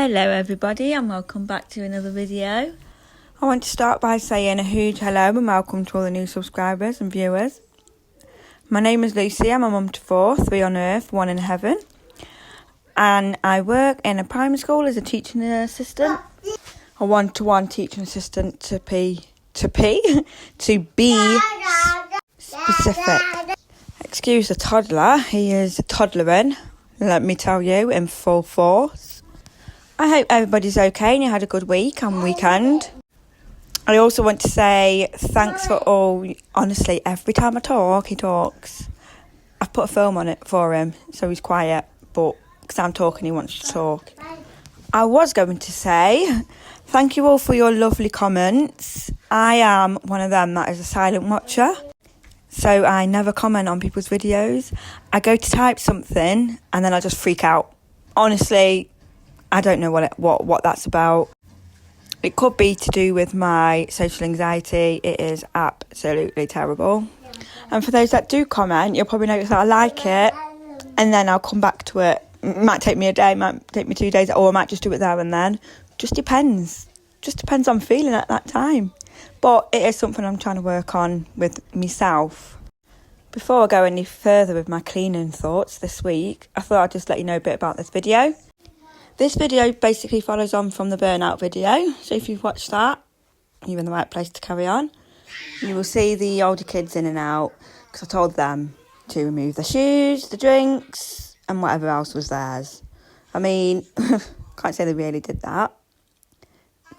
Hello everybody and welcome back to another video. I want to start by saying a huge hello and welcome to all the new subscribers and viewers. My name is Lucy, I'm a mum to 4, 3 on earth, 1 in heaven. And I work in a primary school as a teaching assistant. A one-to-one teaching assistant to be specific. Excuse the toddler, he is toddlering, let me tell you, in full force. I hope everybody's okay and you had a good week and weekend. I also want to say thanks for all, honestly, every time I talk, he talks. I've put a film on it for him, so he's quiet, but because I'm talking, he wants to talk. I was going to say thank you all for your lovely comments. I am one of them that is a silent watcher, so I never comment on people's videos. I go to type something and then I just freak out. Honestly, I don't know what that's about. It could be to do with my social anxiety. It is absolutely terrible. And for those that do comment, you'll probably notice that I like it and then I'll come back to it. It might take me a day, might take me 2 days, or I might just do it there and then. Just depends. Just depends on feeling at that time. But it is something I'm trying to work on with myself. Before I go any further with my cleaning thoughts this week, I thought I'd just let you know a bit about this video. This video basically follows on from the burnout video. So if you've watched that, you're in the right place to carry on. You will see the older kids in and out because I told them to remove their shoes, the drinks and whatever else was theirs. I mean, can't say they really did that.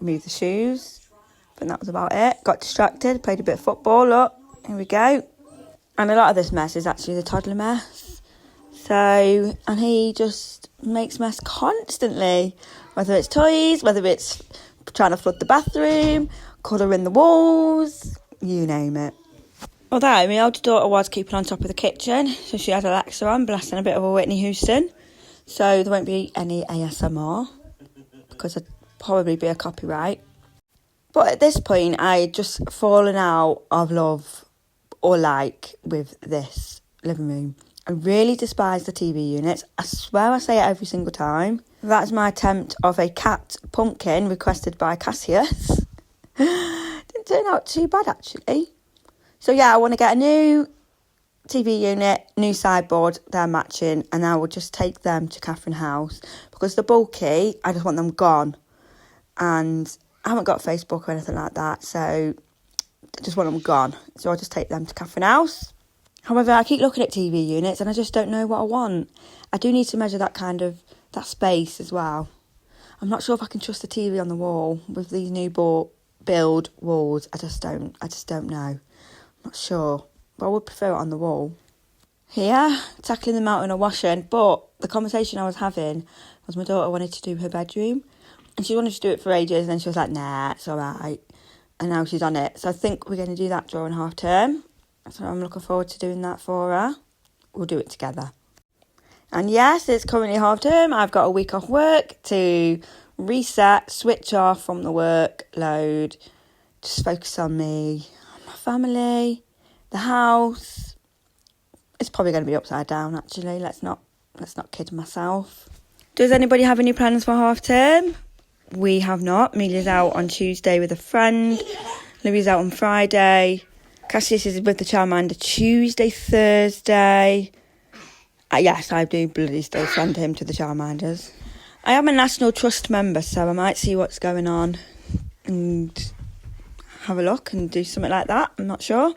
Remove the shoes, but that was about it. Got distracted, played a bit of football. Look, here we go. And a lot of this mess is actually the toddler mess. So, and he just makes mess constantly, whether it's toys, whether it's trying to flood the bathroom, colouring the walls, you name it. Although my older daughter was keeping on top of the kitchen, so she had Alexa on, blasting a bit of a Whitney Houston. So there won't be any ASMR, because it'd probably be a copyright. But at this point, I just fallen out of love or like with this living room. I really despise the TV units. I swear I say it every single time. That's my attempt of a cat pumpkin requested by Cassius. Didn't turn out too bad, actually. So yeah, I want to get a new TV unit, new sideboard, they're matching, and I will just take them to Catherine House. Because the bulky, I just want them gone. And I haven't got Facebook or anything like that, so I just want them gone. So I'll just take them to Catherine House. However, I keep looking at TV units and I just don't know what I want. I do need to measure that space as well. I'm not sure if I can trust the TV on the wall with these new build walls. I just don't know. I'm not sure. But I would prefer it on the wall. Here, tackling them out in a washing. But the conversation I was having was my daughter wanted to do her bedroom. And she wanted to do it for ages and then she was like, nah, it's all right. And now she's on it. So I think we're going to do that during half term. So I'm looking forward to doing that for her. We'll do it together. And yes, it's currently half term. I've got a week off work to reset, switch off from the workload, just focus on me, on my family, the house. It's probably going to be upside down, actually. Let's not kid myself. Does anybody have any plans for half term? We have not. Amelia's out on Tuesday with a friend. Louie's out on Friday. Cassius is with the childminder Tuesday, Thursday. Yes, I do bloody still send him to the childminders. I am a National Trust member, so I might see what's going on and have a look and do something like that. I'm not sure.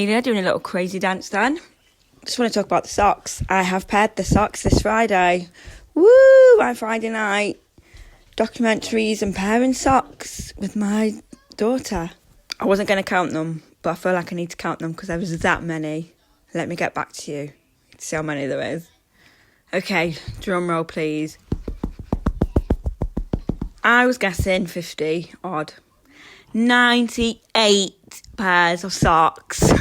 Amelia doing a little crazy dance then. Just want to talk about the socks. I have paired the socks this Friday. Woo! My Friday night documentaries and pairing socks with my daughter. I wasn't going to count them, but I feel like I need to count them because there was that many. Let me get back to you to see how many there is. Okay, drum roll please. I was guessing 50 odd. 98 pairs of socks.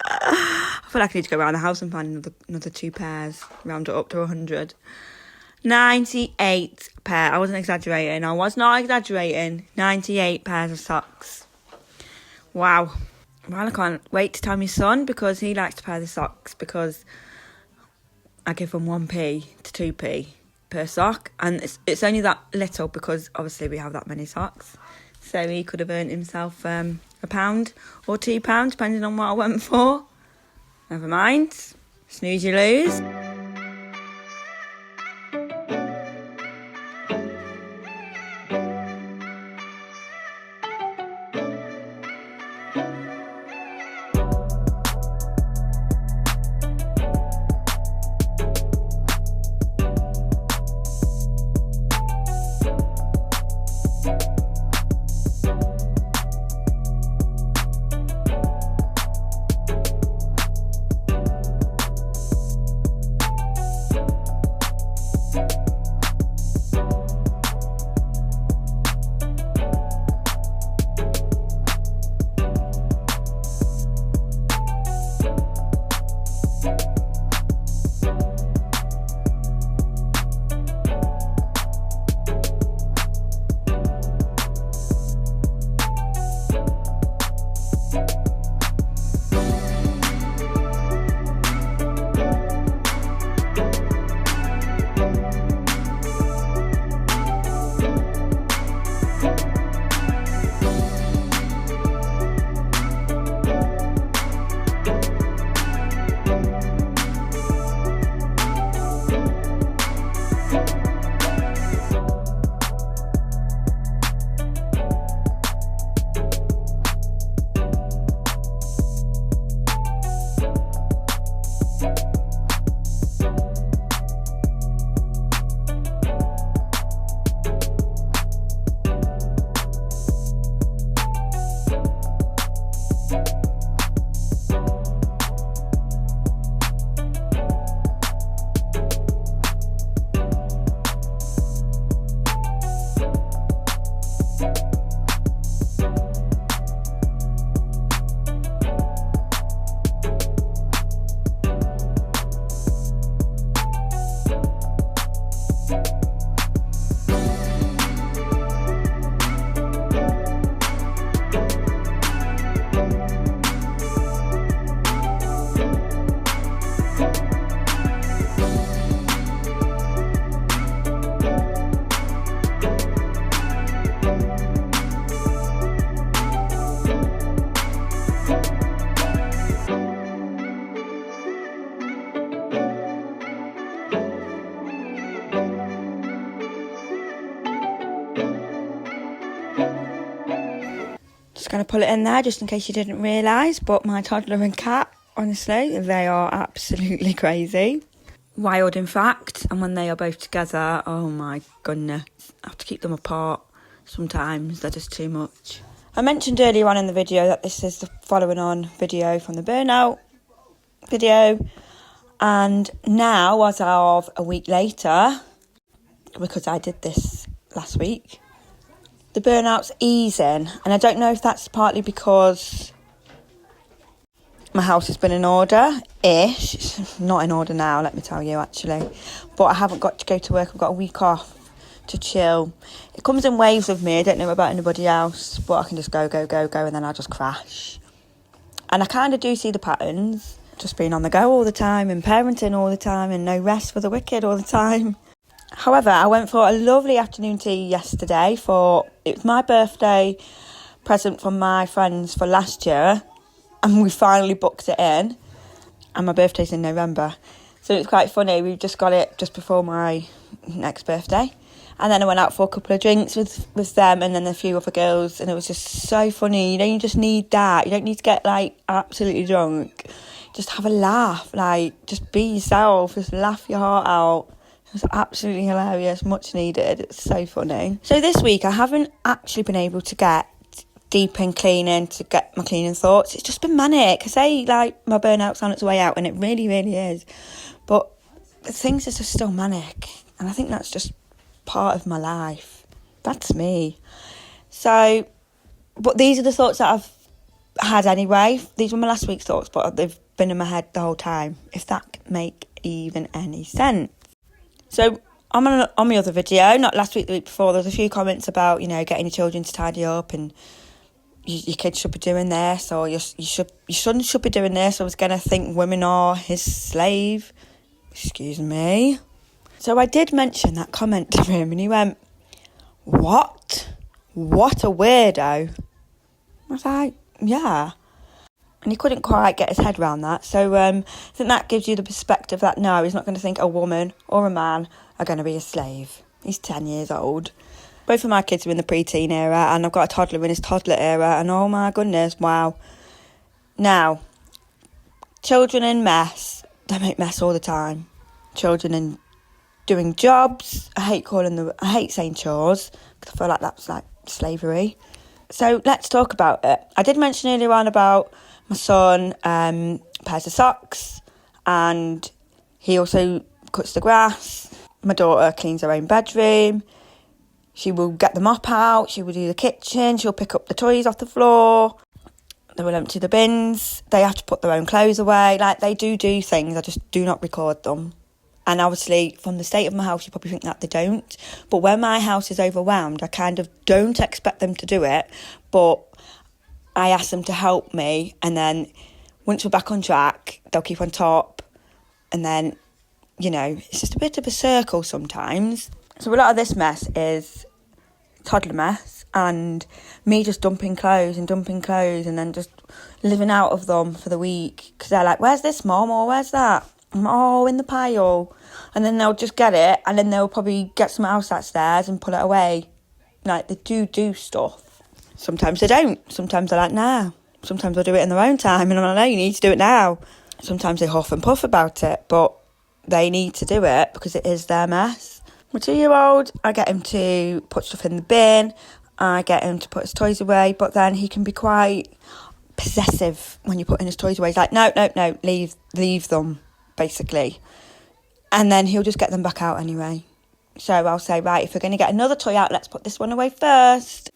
I feel like I need to go around the house and find another 2 pairs, round it up to 100. 98 pair. I wasn't exaggerating. I was not exaggerating. 98 pairs of socks. Wow. Well, I can't wait to tell my son because he likes to pair the socks because I give him 1p to 2p per sock, and it's only that little because obviously we have that many socks. So he could have earned himself £1 or £2, depending on what I went for. Never mind. Snooze you lose. Just going to pull it in there just in case you didn't realise, but my toddler and cat, honestly, they are absolutely crazy. Wild, in fact, and when they are both together, oh my goodness, I have to keep them apart sometimes, they're just too much. I mentioned earlier on in the video that this is the following on video from the burnout video, and now, as of a week later, because I did this last week, the burnout's easing, and I don't know if that's partly because my house has been in order-ish. It's not in order now, let me tell you, actually. But I haven't got to go to work. I've got a week off to chill. It comes in waves with me. I don't know about anybody else, but I can just go, and then I'll just crash. And I kind of do see the patterns. Just being on the go all the time and parenting all the time and no rest for the wicked all the time. However, I went for a lovely afternoon tea yesterday it was my birthday present from my friends for last year, and we finally booked it in, and my birthday's in November. So it's quite funny, we just got it just before my next birthday, And then I went out for a couple of drinks with them and then a few other girls, and it was just so funny. You know, you just need that. You don't need to get, like, absolutely drunk. Just have a laugh, like, just be yourself, just laugh your heart out. It was absolutely hilarious, much needed. It was so funny. So this week I haven't actually been able to get deep in cleaning, to get my cleaning thoughts. It's just been manic. I say, like, my burnout's on its way out, and it really, really is. But things are just still manic, and I think that's just part of my life. That's me. So, but these are the thoughts that I've had anyway. These were my last week's thoughts, but they've been in my head the whole time, if that make even any sense. So on my other video, not last week, the week before, there's a few comments about, you know, getting your children to tidy up, and your kids should be doing this, or your son should be doing this. I was going to think women are his slave. Excuse me. So I did mention that comment to him, and he went, "What? What a weirdo." I was like, yeah. And he couldn't quite get his head around that. So I think that gives you the perspective that no, he's not going to think a woman or a man are going to be a slave. He's 10 years old. Both of my kids are in the preteen era, and I've got a toddler in his toddler era, and oh my goodness, wow. Now, children in mess, they make mess all the time. Children in doing jobs, I hate saying chores, because I feel like that's like slavery. So let's talk about it. I did mention earlier on about my son pairs of socks, and he also cuts the grass. My daughter cleans her own bedroom. She will get the mop out, she will do the kitchen, she'll pick up the toys off the floor. They will empty the bins. They have to put their own clothes away. Like, they do things, I just do not record them. And obviously, from the state of my house, you probably think that they don't. But when my house is overwhelmed, I kind of don't expect them to do it, but I ask them to help me, and then once we're back on track, they'll keep on top, and then, you know, it's just a bit of a circle sometimes. So a lot of this mess is toddler mess, and me just dumping clothes, and then just living out of them for the week, because they're like, "Where's this, Mum?" or "Where's that?" I'm like, "Oh, in the pile." And then they'll just get it, and then they'll probably get something else upstairs and pull it away. Like, they do stuff. Sometimes they don't. Sometimes they're like, "Nah." Sometimes they'll do it in their own time, and I'm like, "No, you need to do it now." Sometimes they huff and puff about it, but they need to do it because it is their mess. My 2-year-old, I get him to put stuff in the bin. I get him to put his toys away, but then he can be quite possessive when you're putting his toys away. He's like, no, leave them, basically. And then he'll just get them back out anyway. So I'll say, right, if we're going to get another toy out, let's put this one away first.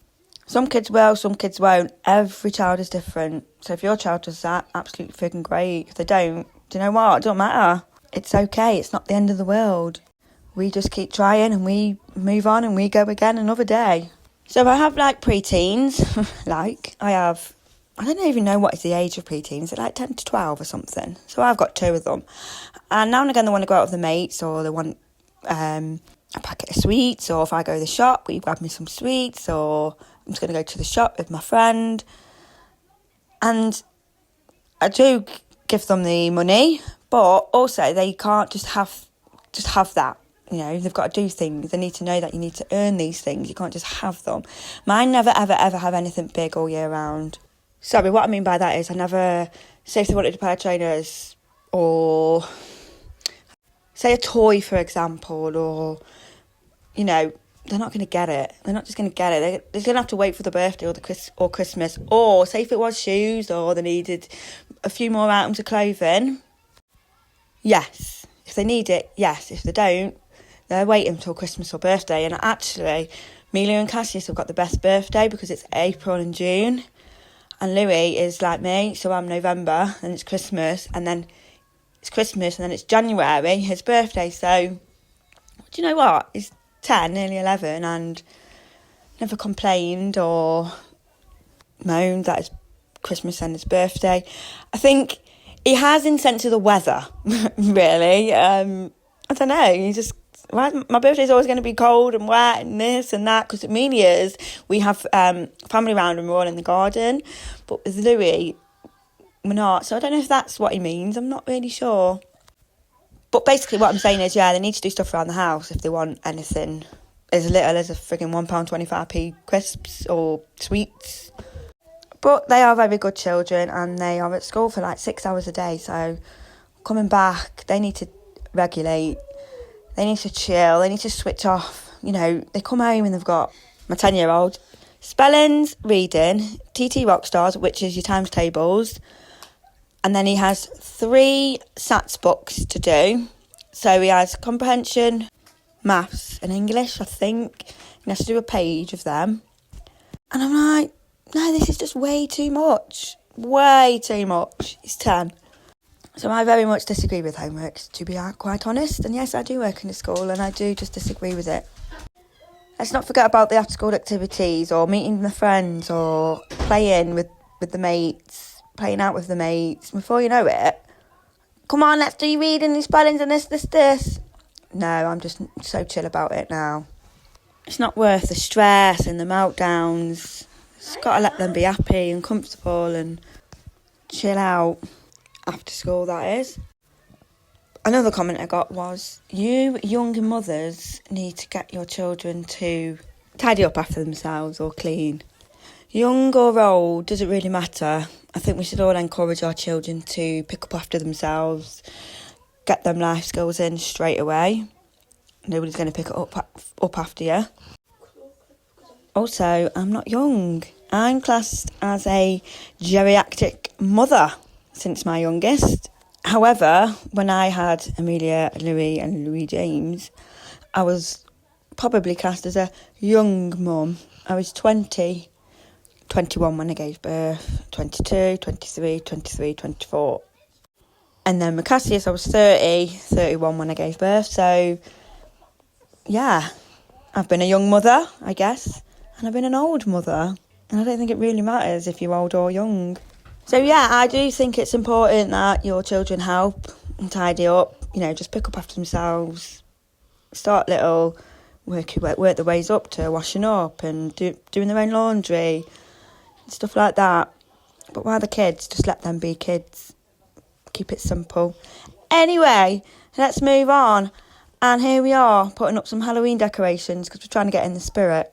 Some kids will, some kids won't. Every child is different. So if your child does that, absolutely frigging great. If they don't, do you know what? It don't matter. It's okay. It's not the end of the world. We just keep trying, and we move on, and we go again another day. So I have, like, preteens. I don't even know what is the age of preteens. Is it like 10 to 12 or something? So I've got 2 of them. And now and again they want to go out with their mates, or they want a packet of sweets, or if I go to the shop, will you grab me some sweets, or I'm just going to go to the shop with my friend. And I do give them the money, but also they can't just have that. You know, they've got to do things. They need to know that you need to earn these things. You can't just have them. Mine never, ever, ever have anything big all year round. Sorry, what I mean by that is I never, say if they wanted a pair of trainers, or say a toy, for example, or, you know, they're not going to get it. They're not just going to get it. They're going to have to wait for the birthday or Christmas. Or say if it was shoes, or they needed a few more items of clothing. Yes. If they need it, yes. If they don't, they're waiting until Christmas or birthday. And actually, Mila and Cassius have got the best birthday because it's April and June. And Louis is like me, so I'm November, and it's Christmas, and then it's January, his birthday. So, do you know what? He's 10, nearly 11, and never complained or moaned that it's Christmas and his birthday. I think he has in sense of the weather, really. I don't know, he just... my birthday's always going to be cold and wet and this and that, because me and years we have family round and we're all in the garden, but with Louis we're not, so I don't know if that's what he means. I'm not really sure, but basically what I'm saying is, yeah, they need to do stuff around the house if they want anything as little as a frigging £1.25p crisps or sweets. But they are very good children, and they are at school for like 6 hours a day. So coming back, they need to regulate. They need to chill. They need to switch off. You know, they come home and they've got my 10-year-old spellings, reading, TT Rockstars, which is your times tables. And then he has 3 SATs books to do. So he has comprehension, maths and English, I think. He has to do a page of them. And I'm like, no, this is just way too much. Way too much. He's 10. So I very much disagree with homework, to be quite honest. And yes, I do work in a school and I do just disagree with it. Let's not forget about the after-school activities or meeting the friends or playing with the mates, playing out with the mates. Before you know it, come on, let's do your reading and spellings and this. No, I'm just so chill about it now. It's not worth the stress and the meltdowns. Just got to let them be happy and comfortable and chill out after school, that is. Another comment I got was, you young mothers need to get your children to tidy up after themselves or clean. Young or old, doesn't really matter. I think we should all encourage our children to pick up after themselves, get them life skills in straight away. Nobody's going to pick it up after you. Also, I'm not young. I'm classed as a geriatric mother since my youngest. However, when I had Amelia, Louis and Louis James, I was probably classed as a young mum. I was 20, 21 when I gave birth, 22, 23, 23, 24. And then with Cassius, I was 30, 31 when I gave birth. So, yeah, I've been a young mother, I guess, and I've been an old mother. And I don't think it really matters if you're old or young. So, yeah, I do think it's important that your children help and tidy up, you know, just pick up after themselves, start little, work their ways up to washing up and doing their own laundry, stuff like that. But while they're kids, just let them be kids. Keep it simple. Anyway, let's move on. And here we are, putting up some Halloween decorations because we're trying to get in the spirit.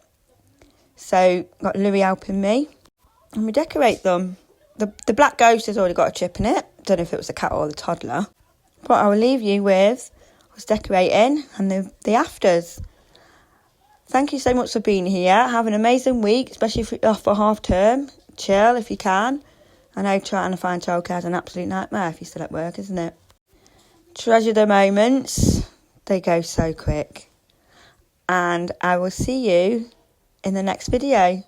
So, got Louis helping me, and we decorate them. The black ghost has already got a chip in it. Don't know if it was the cat or the toddler. But I will leave you with us decorating and the afters. Thank you so much for being here. Have an amazing week, especially if you're off for half term. Chill if you can. I know trying to find childcare is an absolute nightmare if you're still at work, isn't it? Treasure the moments. They go so quick. And I will see you in the next video.